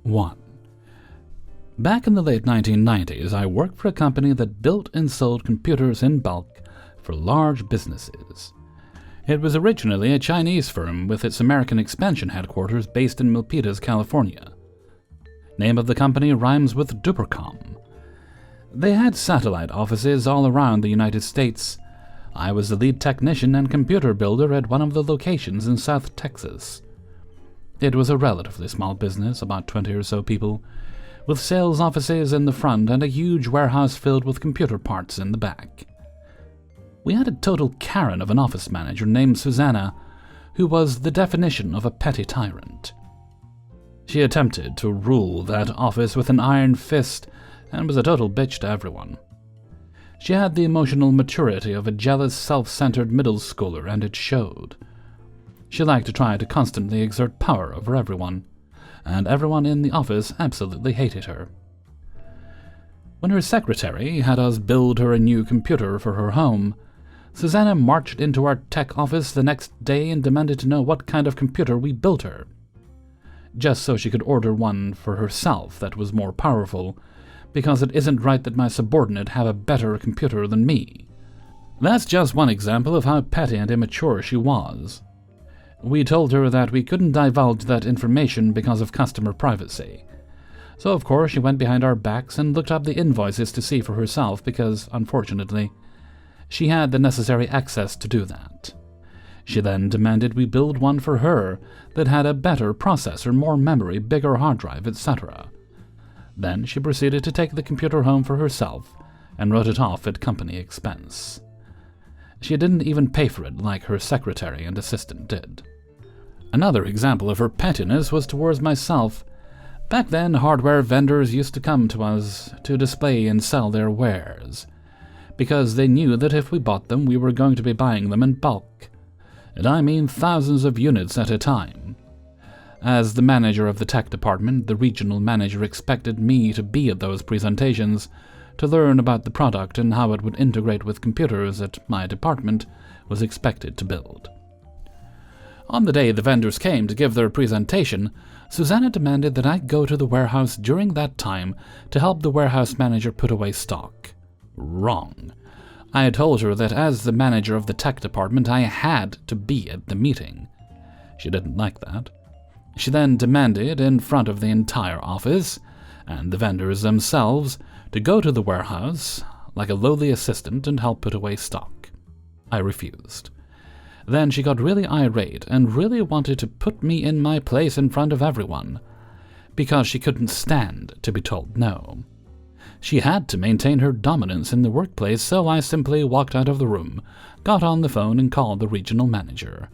1. Back in the late 1990s, I worked for a company that built and sold computers in bulk for large businesses. It was originally a Chinese firm with its American expansion headquarters based in Milpitas, California. Name of the company rhymes with Dupercom. They had satellite offices all around the United States. I was the lead technician and computer builder at one of the locations in South Texas. It was a relatively small business, about 20 or so people, with sales offices in the front and a huge warehouse filled with computer parts in the back. We had a total Karen of an office manager named Susanna, who was the definition of a petty tyrant. She attempted to rule that office with an iron fist and was a total bitch to everyone. She had the emotional maturity of a jealous, self-centered middle schooler, and it showed. She liked to try to constantly exert power over everyone, and everyone in the office absolutely hated her. When her secretary had us build her a new computer for her home, Susanna marched into our tech office the next day and demanded to know what kind of computer we built her, just so she could order one for herself that was more powerful, because it isn't right that my subordinate have a better computer than me. That's just one example of how petty and immature she was. We told her that we couldn't divulge that information because of customer privacy. So of course she went behind our backs and looked up the invoices to see for herself because, unfortunately, she had the necessary access to do that. She then demanded we build one for her that had a better processor, more memory, bigger hard drive, etc. Then she proceeded to take the computer home for herself and wrote it off at company expense. She didn't even pay for it like her secretary and assistant did. Another example of her pettiness was towards myself. Back then, hardware vendors used to come to us to display and sell their wares, because they knew that if we bought them, we were going to be buying them in bulk. And I mean thousands of units at a time. As the manager of the tech department, the regional manager expected me to be at those presentations to learn about the product and how it would integrate with computers that my department was expected to build. On the day the vendors came to give their presentation, Susanna demanded that I go to the warehouse during that time to help the warehouse manager put away stock. Wrong. I had told her that as the manager of the tech department, I had to be at the meeting. She didn't like that. She then demanded, in front of the entire office, and the vendors themselves, to go to the warehouse, like a lowly assistant, and help put away stock. I refused. Then she got really irate and really wanted to put me in my place in front of everyone, because she couldn't stand to be told no. She had to maintain her dominance in the workplace, so I simply walked out of the room, got on the phone, and called the regional manager.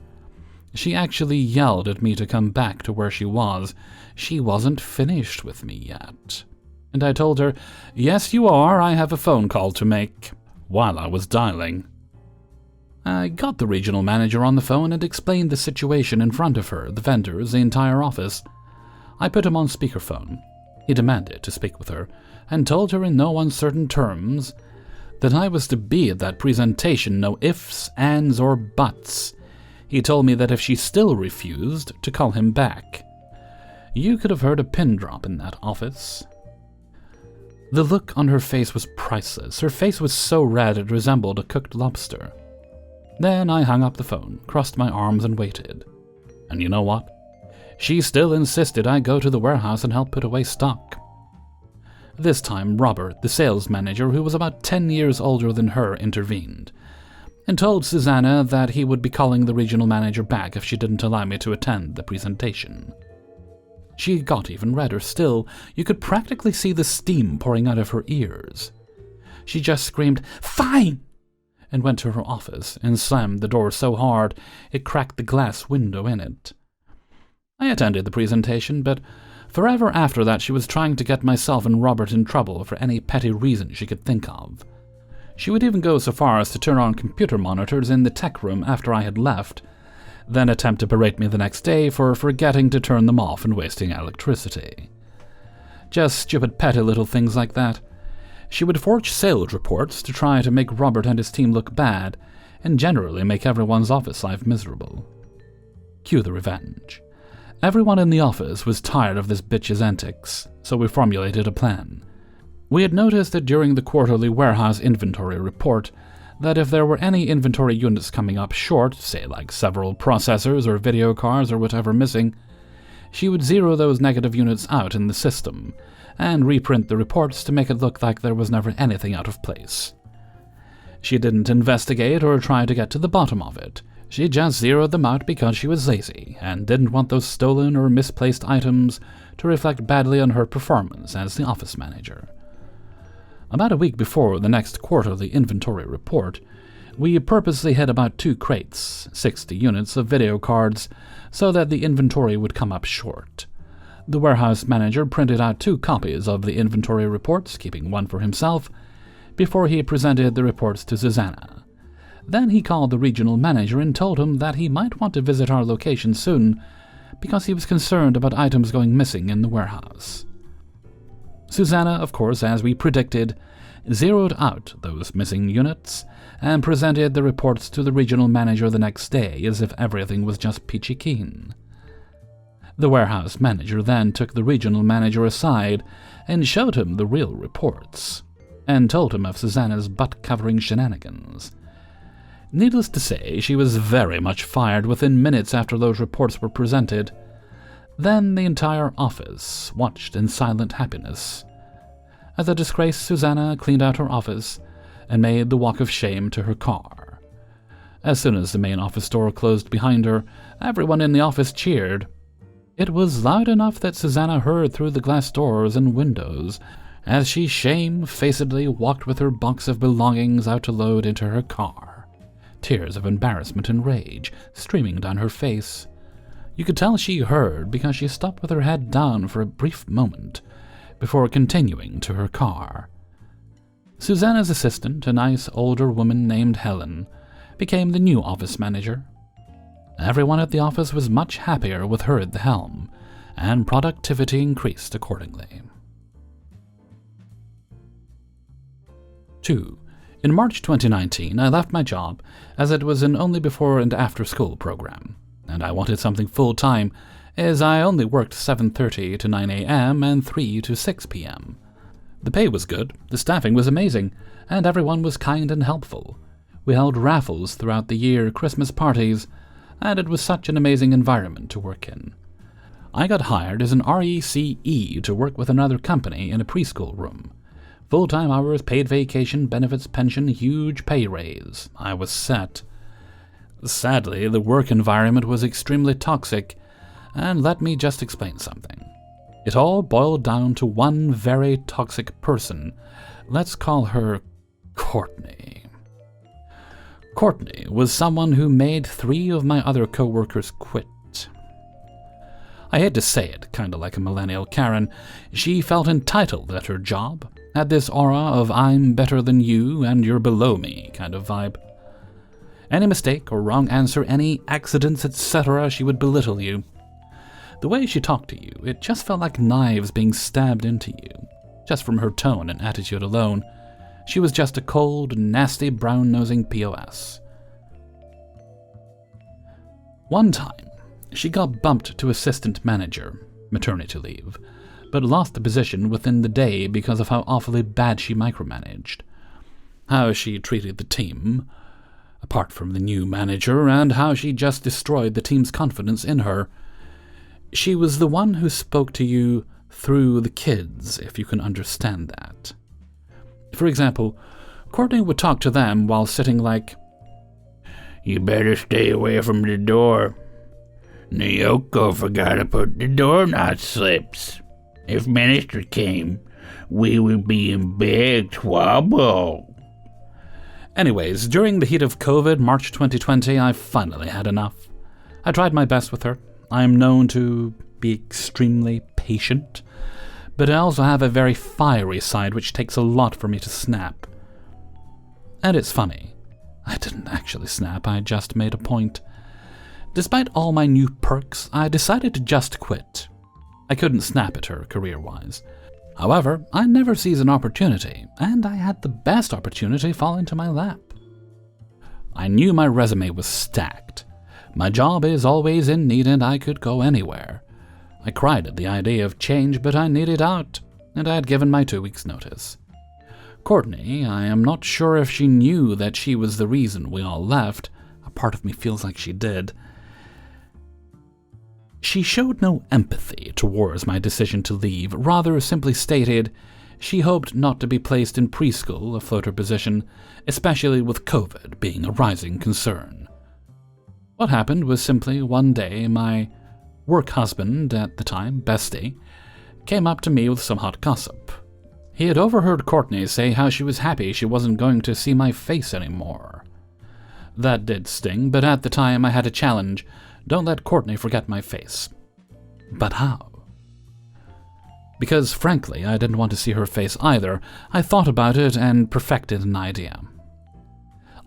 She actually yelled at me to come back to where she was. She wasn't finished with me yet. And I told her, "Yes, you are. I have a phone call to make," while I was dialing. I got the regional manager on the phone and explained the situation in front of her, the vendors, the entire office. I put him on speakerphone. He demanded to speak with her, and told her in no uncertain terms that I was to be at that presentation, no ifs, ands, or buts. He told me that if she still refused, to call him back. You could have heard a pin drop in that office. The look on her face was priceless. Her face was so red it resembled a cooked lobster. Then I hung up the phone, crossed my arms, and waited. And you know what? She still insisted I go to the warehouse and help put away stock. This time, Robert, the sales manager, who was about 10 years older than her, intervened, and told Susanna that he would be calling the regional manager back if she didn't allow me to attend the presentation. She got even redder still. You could practically see the steam pouring out of her ears. She just screamed, "Fine!" and went to her office and slammed the door so hard it cracked the glass window in it. I attended the presentation, but forever after that she was trying to get myself and Robert in trouble for any petty reason she could think of. She would even go so far as to turn on computer monitors in the tech room after I had left, then attempt to berate me the next day for forgetting to turn them off and wasting electricity. Just stupid petty little things like that. She would forge sales reports to try to make Robert and his team look bad, and generally make everyone's office life miserable. Cue the revenge. Everyone in the office was tired of this bitch's antics, so we formulated a plan. We had noticed that during the quarterly warehouse inventory report that if there were any inventory units coming up short, say like several processors or video cards or whatever missing, she would zero those negative units out in the system and reprint the reports to make it look like there was never anything out of place. She didn't investigate or try to get to the bottom of it. She just zeroed them out because she was lazy and didn't want those stolen or misplaced items to reflect badly on her performance as the office manager. About a week before the next quarterly inventory report, we purposely hid about 2 crates, 60 units of video cards, so that the inventory would come up short. The warehouse manager printed out 2 copies of the inventory reports, keeping one for himself, before he presented the reports to Susanna. Then he called the regional manager and told him that he might want to visit our location soon because he was concerned about items going missing in the warehouse. Susanna, of course, as we predicted, zeroed out those missing units and presented the reports to the regional manager the next day as if everything was just peachy keen. The warehouse manager then took the regional manager aside and showed him the real reports, and told him of Susanna's butt-covering shenanigans. Needless to say, she was very much fired within minutes after those reports were presented. Then the entire office watched in silent happiness as the disgraced Susanna cleaned out her office and made the walk of shame to her car. As soon as the main office door closed behind her, everyone in the office cheered. It was loud enough that Susanna heard through the glass doors and windows as she shamefacedly walked with her box of belongings out to load into her car, tears of embarrassment and rage streaming down her face. You could tell she heard because she stopped with her head down for a brief moment before continuing to her car. Susanna's assistant, a nice older woman named Helen, became the new office manager. Everyone at the office was much happier with her at the helm, and productivity increased accordingly. 2. In March 2019, I left my job as it was an only before and after school program, and I wanted something full-time as I only worked 7:30 to 9 a.m. and 3 to 6 p.m. The pay was good, the staffing was amazing, and everyone was kind and helpful. We held raffles throughout the year, Christmas parties, and it was such an amazing environment to work in. I got hired as an RECE to work with another company in a preschool room. Full-time hours, paid vacation, benefits, pension, huge pay raise. I was set. Sadly, the work environment was extremely toxic, and let me just explain something. It all boiled down to one very toxic person. Let's call her Courtney. Courtney was someone who made 3 of my other co-workers quit. I hate to say it, kinda like a millennial Karen, she felt entitled at her job, had this aura of I'm better than you and you're below me kind of vibe. Any mistake or wrong answer, any accidents, etc., she would belittle you. The way she talked to you, it just felt like knives being stabbed into you. Just from her tone and attitude alone, she was just a cold, nasty, brown-nosing POS. One time, she got bumped to assistant manager, maternity leave, but lost the position within the day because of how awfully bad she micromanaged. How she treated the team, apart from the new manager, and how she just destroyed the team's confidence in her. She was the one who spoke to you through the kids, if you can understand that. For example, Courtney would talk to them while sitting like, "You better stay away from the door. Nyoko forgot to put the doorknob slips. If Minister came, we would be in big trouble." Anyways, during the heat of COVID, March 2020, I finally had enough. I tried my best with her. I am known to be extremely patient, but I also have a very fiery side which takes a lot for me to snap. And it's funny. I didn't actually snap, I just made a point. Despite all my new perks, I decided to just quit. I couldn't snap at her career-wise. However, I never seize an opportunity, and I had the best opportunity fall into my lap. I knew my resume was stacked. My job is always in need and I could go anywhere. I cried at the idea of change, but I needed out, and I had given my 2 weeks' notice. Courtney, I am not sure if she knew that she was the reason we all left. A part of me feels like she did. She showed no empathy towards my decision to leave, rather simply stated she hoped not to be placed in preschool, a floater position, especially with COVID being a rising concern. What happened was simply one day my work husband, at the time, bestie, came up to me with some hot gossip. He had overheard Courtney say how she was happy she wasn't going to see my face anymore. That did sting, but at the time I had a challenge. Don't let Courtney forget my face. But how? Because, frankly, I didn't want to see her face either. I thought about it and perfected an idea.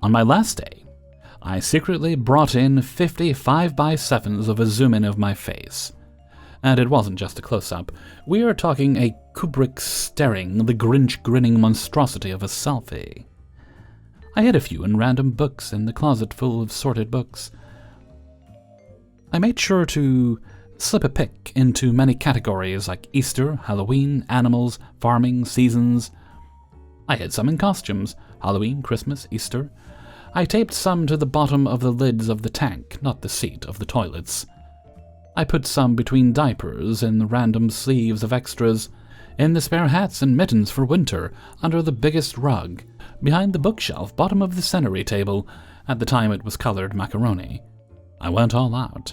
On my last day, I secretly brought in 50 5x7s of a zoom-in of my face. And it wasn't just a close-up. We are talking a Kubrick staring, the Grinch grinning monstrosity of a selfie. I hid a few in random books in the closet full of sorted books. I made sure to slip a pick into many categories like Easter, Halloween, animals, farming, seasons. I hid some in costumes, Halloween, Christmas, Easter. I taped some to the bottom of the lids of the tank, not the seat of the toilets. I put some between diapers in the random sleeves of extras, in the spare hats and mittens for winter, under the biggest rug, behind the bookshelf, bottom of the scenery table. At the time it was colored macaroni. I went all out.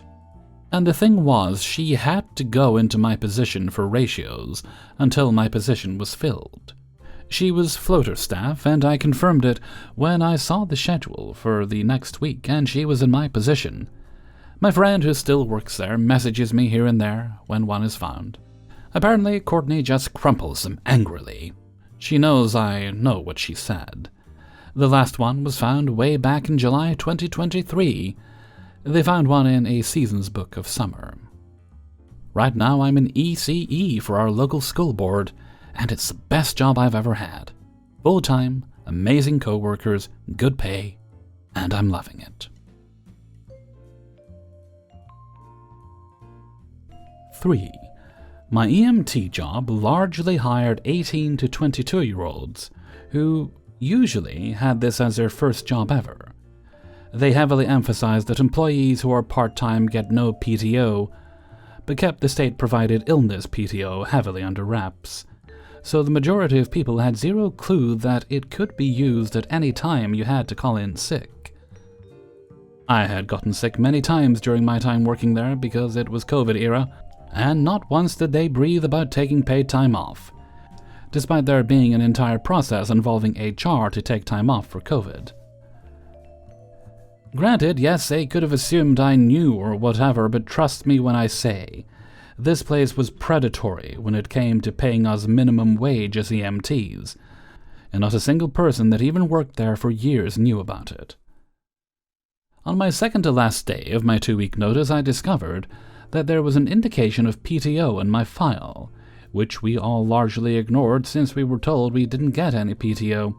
And the thing was, she had to go into my position for ratios until my position was filled. She was floater staff, and I confirmed it when I saw the schedule for the next week, and she was in my position. My friend who still works there messages me here and there when one is found. Apparently, Courtney just crumples them angrily. She knows I know what she said. The last one was found way back in July 2023. They found one in a season's book of summer. Right now I'm an ECE for our local school board, and it's the best job I've ever had. Full-time, amazing co-workers, good pay, and I'm loving it. 3. My EMT job largely hired 18 to 22-year-olds who usually had this as their first job ever. They heavily emphasized that employees who are part-time get no PTO, but kept the state-provided illness PTO heavily under wraps. So the majority of people had zero clue that it could be used at any time you had to call in sick. I had gotten sick many times during my time working there because it was COVID era, and not once did they breathe about taking paid time off, despite there being an entire process involving HR to take time off for COVID. Granted, yes, they could have assumed I knew or whatever, but trust me when I say, this place was predatory when it came to paying us minimum wage as EMTs, and not a single person that even worked there for years knew about it. On my second to last day of my 2-week notice, I discovered that there was an indication of PTO in my file, which we all largely ignored since we were told we didn't get any PTO.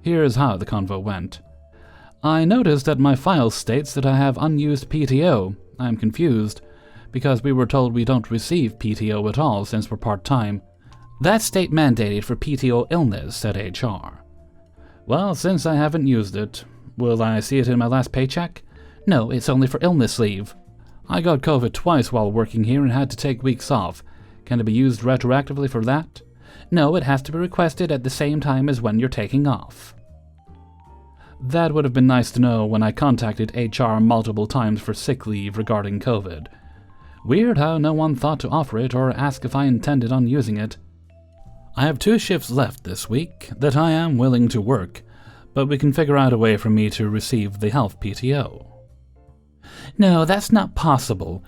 Here's how the convo went. I noticed that my file states that I have unused PTO. I'm confused, because we were told we don't receive PTO at all since we're part-time. That's state mandated for PTO illness, said HR. Well, since I haven't used it, will I see it in my last paycheck? No, it's only for illness leave. I got COVID twice while working here and had to take weeks off. Can it be used retroactively for that? No, it has to be requested at the same time as when you're taking off. That would have been nice to know when I contacted HR multiple times for sick leave regarding COVID. Weird how no one thought to offer it or ask if I intended on using it. I have 2 shifts left this week that I am willing to work, but we can figure out a way for me to receive the health PTO. No, that's not possible.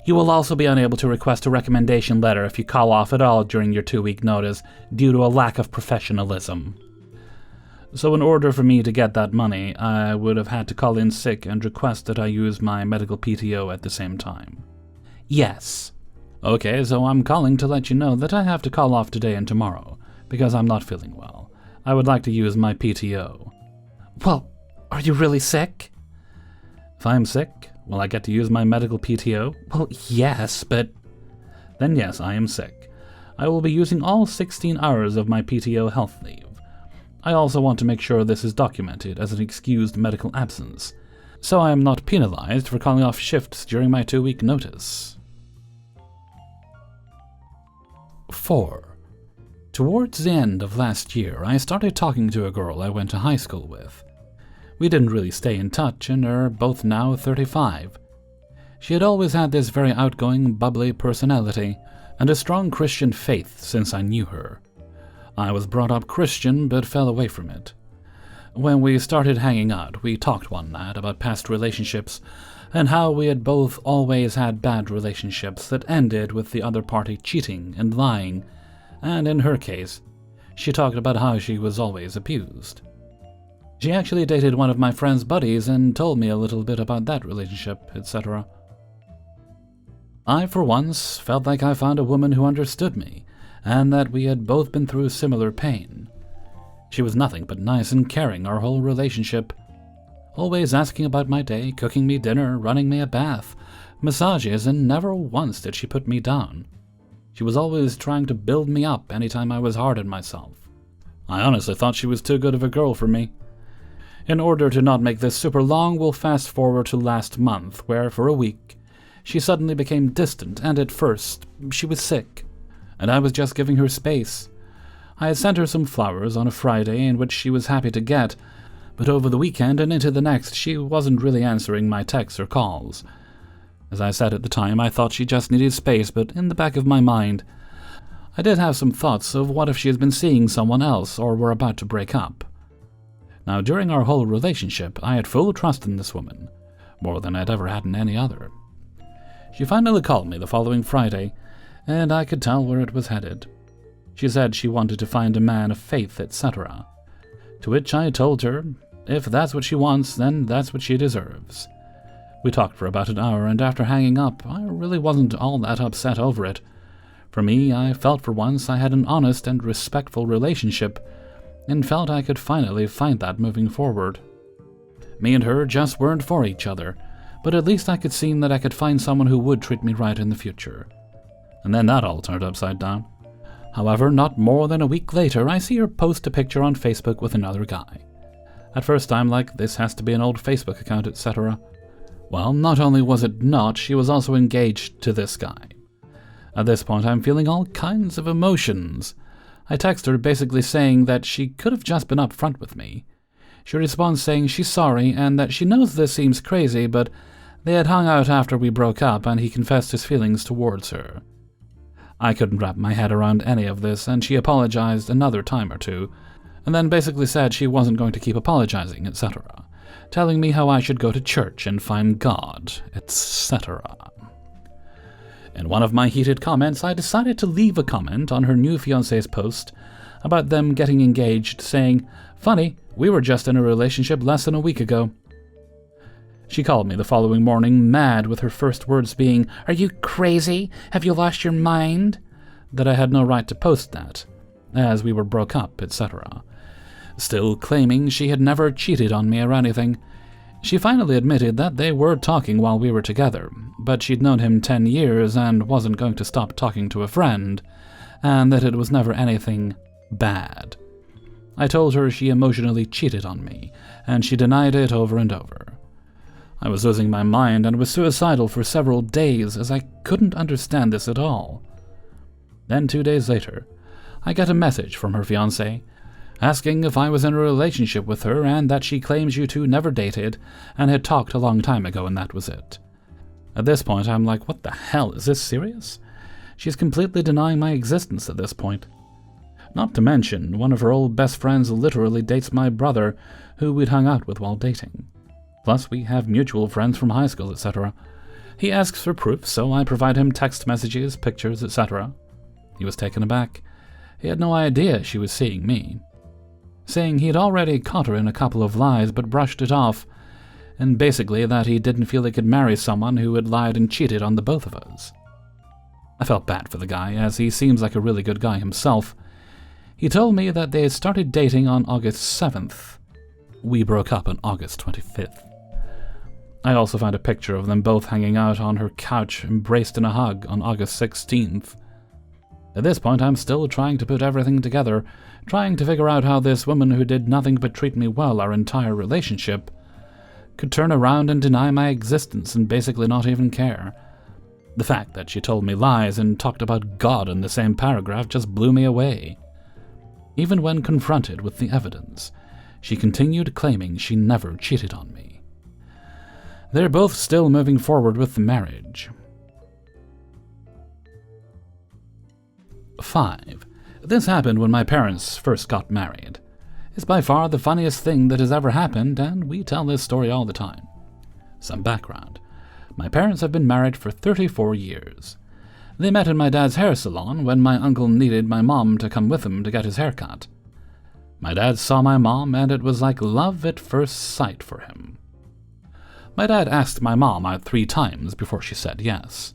You will also be unable to request a recommendation letter if you call off at all during your 2-week notice due to a lack of professionalism. So in order for me to get that money, I would have had to call in sick and request that I use my medical PTO at the same time. Yes. Okay, so I'm calling to let you know that I have to call off today and tomorrow, because I'm not feeling well. I would like to use my PTO. Well, are you really sick? If I'm sick, will I get to use my medical PTO? Well, yes, but then yes, I am sick. I will be using all 16 hours of my PTO health leave. I also want to make sure this is documented as an excused medical absence, so I am not penalized for calling off shifts during my 2-week notice. 4. Towards the end of last year, I started talking to a girl I went to high school with. We didn't really stay in touch and are both now 35. She had always had this very outgoing, bubbly personality and a strong Christian faith since I knew her. I was brought up Christian but fell away from it. When we started hanging out, we talked one night about past relationships and how we had both always had bad relationships that ended with the other party cheating and lying, and in her case, she talked about how she was always abused. She actually dated one of my friend's buddies and told me a little bit about that relationship, etc. I, for once, felt like I found a woman who understood me, and that we had both been through similar pain. She was nothing but nice and caring our whole relationship, always asking about my day, cooking me dinner, running me a bath, massages, and never once did she put me down. She was always trying to build me up anytime I was hard on myself. I honestly thought she was too good of a girl for me. In order to not make this super long, we'll fast forward to last month, where for a week, she suddenly became distant, and at first, she was sick, and I was just giving her space. I had sent her some flowers on a Friday, in which she was happy to get, but over the weekend and into the next, she wasn't really answering my texts or calls. As I said at the time, I thought she just needed space, but in the back of my mind, I did have some thoughts of what if she had been seeing someone else or were about to break up. Now, during our whole relationship, I had full trust in this woman, more than I'd ever had in any other. She finally called me the following Friday, and I could tell where it was headed. She said she wanted to find a man of faith, etc. To which I told her, if that's what she wants, then that's what she deserves. We talked for about an hour, and after hanging up, I really wasn't all that upset over it. For me, I felt for once I had an honest and respectful relationship, and felt I could finally find that moving forward. Me and her just weren't for each other, but at least I could see that I could find someone who would treat me right in the future. And then that all turned upside down. However, not more than a week later, I see her post a picture on Facebook with another guy. At first I'm like, this has to be an old Facebook account, etc. Well, not only was it not, she was also engaged to this guy. At this point I'm feeling all kinds of emotions. I text her basically saying that she could have just been upfront with me. She responds saying she's sorry and that she knows this seems crazy, but they had hung out after we broke up and he confessed his feelings towards her. I couldn't wrap my head around any of this, and she apologized another time or two, and then basically said she wasn't going to keep apologizing, etc., telling me how I should go to church and find God, etc. In one of my heated comments, I decided to leave a comment on her new fiancé's post about them getting engaged, saying, "Funny, we were just in a relationship less than a week ago." She called me the following morning, mad, with her first words being, "Are you crazy? Have you lost your mind?" That I had no right to post that, as we were broke up, etc. Still claiming she had never cheated on me or anything. She finally admitted that they were talking while we were together, but she'd known him 10 years and wasn't going to stop talking to a friend, and that it was never anything bad. I told her she emotionally cheated on me, and she denied it over and over. I was losing my mind and was suicidal for several days, as I couldn't understand this at all. Then 2 days later, I got a message from her fiancé, asking if I was in a relationship with her and that she claims you two never dated and had talked a long time ago and that was it. At this point, I'm like, what the hell, is this serious? She's completely denying my existence at this point. Not to mention, one of her old best friends literally dates my brother, who we'd hung out with while dating. Plus, we have mutual friends from high school, etc. He asks for proof, so I provide him text messages, pictures, etc. He was taken aback. He had no idea she was seeing me, saying he'd already caught her in a couple of lies but brushed it off, and basically that he didn't feel he could marry someone who had lied and cheated on the both of us. I felt bad for the guy, as he seems like a really good guy himself. He told me that they had started dating on August 7th. We broke up on August 25th. I also found a picture of them both hanging out on her couch, embraced in a hug, on August 16th. At this point, I'm still trying to put everything together, trying to figure out how this woman who did nothing but treat me well our entire relationship could turn around and deny my existence and basically not even care. The fact that she told me lies and talked about God in the same paragraph just blew me away. Even when confronted with the evidence, she continued claiming she never cheated on me. They're both still moving forward with the marriage. 5. This happened when my parents first got married. It's by far the funniest thing that has ever happened, and we tell this story all the time. Some background. My parents have been married for 34 years. They met in my dad's hair salon when my uncle needed my mom to come with him to get his hair cut. My dad saw my mom, and it was like love at first sight for him. My dad asked my mom out 3 times before she said yes.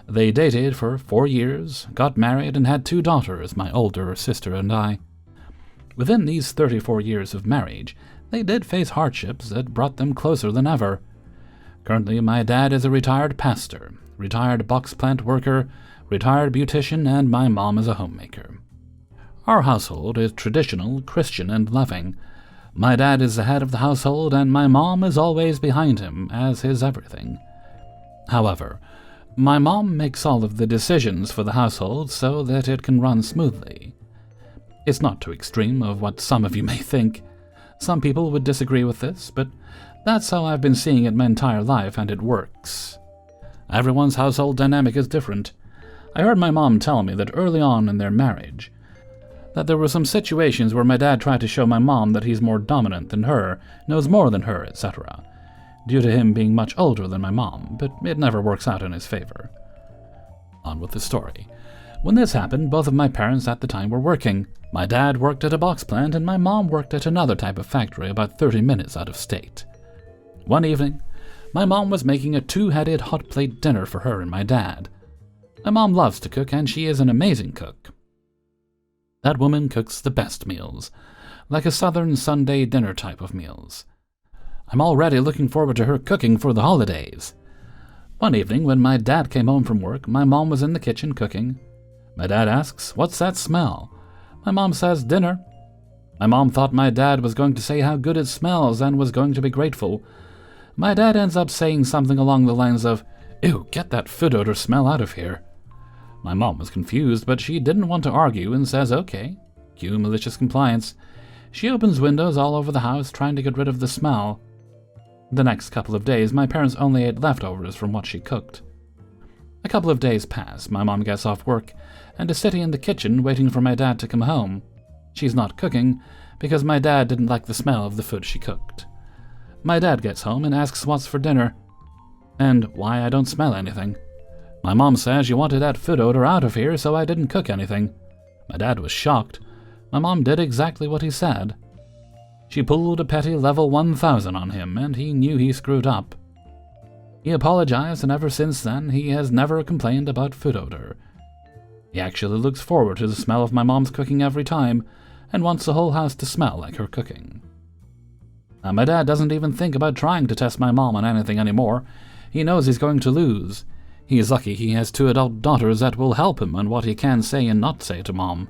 They dated for 4 years, got married, and had 2 daughters, my older sister and I. Within these 34 years of marriage, they did face hardships that brought them closer than ever. Currently, my dad is a retired pastor, retired box plant worker, retired beautician, and my mom is a homemaker. Our household is traditional, Christian, and loving. My dad is the head of the household, and my mom is always behind him, as his everything. However, my mom makes all of the decisions for the household so that it can run smoothly. It's not too extreme of what some of you may think. Some people would disagree with this, but that's how I've been seeing it my entire life, and it works. Everyone's household dynamic is different. I heard my mom tell me that early on in their marriage, that there were some situations where my dad tried to show my mom that he's more dominant than her, knows more than her, etc., due to him being much older than my mom, but it never works out in his favor. On with the story. When this happened, both of my parents at the time were working. My dad worked at a box plant, and my mom worked at another type of factory about 30 minutes out of state. One evening, my mom was making a 2-headed hot plate dinner for her and my dad. My mom loves to cook, and she is an amazing cook. That woman cooks the best meals, like a southern Sunday dinner type of meals. I'm already looking forward to her cooking for the holidays. One evening, when my dad came home from work, my mom was in the kitchen cooking. My dad asks, "What's that smell?" My mom says, "Dinner." My mom thought my dad was going to say how good it smells and was going to be grateful. My dad ends up saying something along the lines of, "Ew, get that food odor smell out of here." My mom was confused, but she didn't want to argue and says, "Okay." Cue malicious compliance. She opens windows all over the house trying to get rid of the smell. The next couple of days, my parents only ate leftovers from what she cooked. A couple of days pass, my mom gets off work and is sitting in the kitchen waiting for my dad to come home. She's not cooking because my dad didn't like the smell of the food she cooked. My dad gets home and asks what's for dinner and why I don't smell anything. My mom says you wanted that food odor out of here, so I didn't cook anything. My dad was shocked. My mom did exactly what he said. She pulled a petty level 1000 on him, and he knew he screwed up. He apologized, and ever since then, he has never complained about food odor. He actually looks forward to the smell of my mom's cooking every time, and wants the whole house to smell like her cooking. Now, my dad doesn't even think about trying to test my mom on anything anymore. He knows he's going to lose. He is lucky he has 2 adult daughters that will help him on what he can say and not say to mom.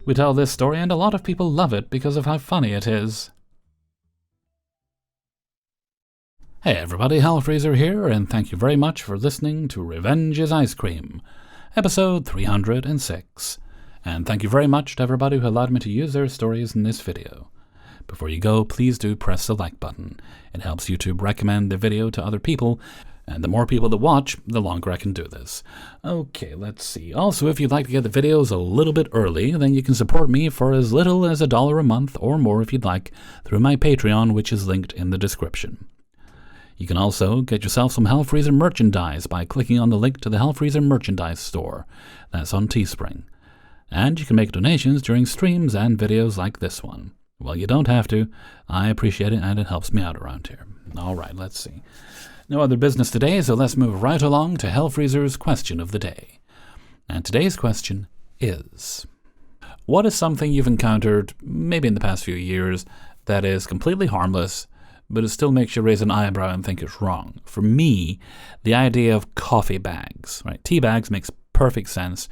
We tell this story, and a lot of people love it because of how funny it is. Hey everybody, Hellfreezer here, and thank you very much for listening to Revenge is Ice Cream, episode 306. And thank you very much to everybody who allowed me to use their stories in this video. Before you go, please do press the like button. It helps YouTube recommend the video to other people, and the more people that watch, the longer I can do this. Okay, let's see. Also, if you'd like to get the videos a little bit early, then you can support me for as little as $1 a month, or more if you'd like, through my Patreon, which is linked in the description. You can also get yourself some Hellfreezer merchandise by clicking on the link to the Hellfreezer merchandise store. That's on Teespring. And you can make donations during streams and videos like this one. Well, you don't have to. I appreciate it, and it helps me out around here. All right, let's see. No other business today, so let's move right along to Hellfreezer's question of the day. And today's question is, what is something you've encountered, maybe in the past few years, that is completely harmless, but it still makes you raise an eyebrow and think it's wrong. For me, the idea of coffee bags, right? Tea bags makes perfect sense.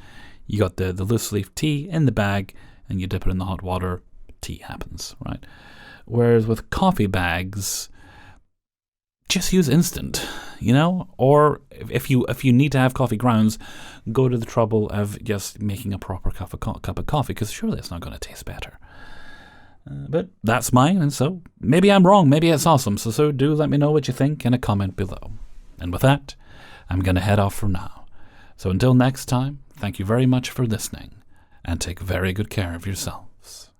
You got the loose leaf tea in the bag, and you dip it in the hot water, tea happens, right? Whereas with coffee bags, just use instant, Or if you need to have coffee grounds, go to the trouble of just making a proper cup of coffee, because surely it's not going to taste better. But that's mine, and so maybe I'm wrong, maybe it's awesome, so do let me know what you think in a comment below. And with that, I'm going to head off for now. So until next time, thank you very much for listening, and take very good care of yourselves.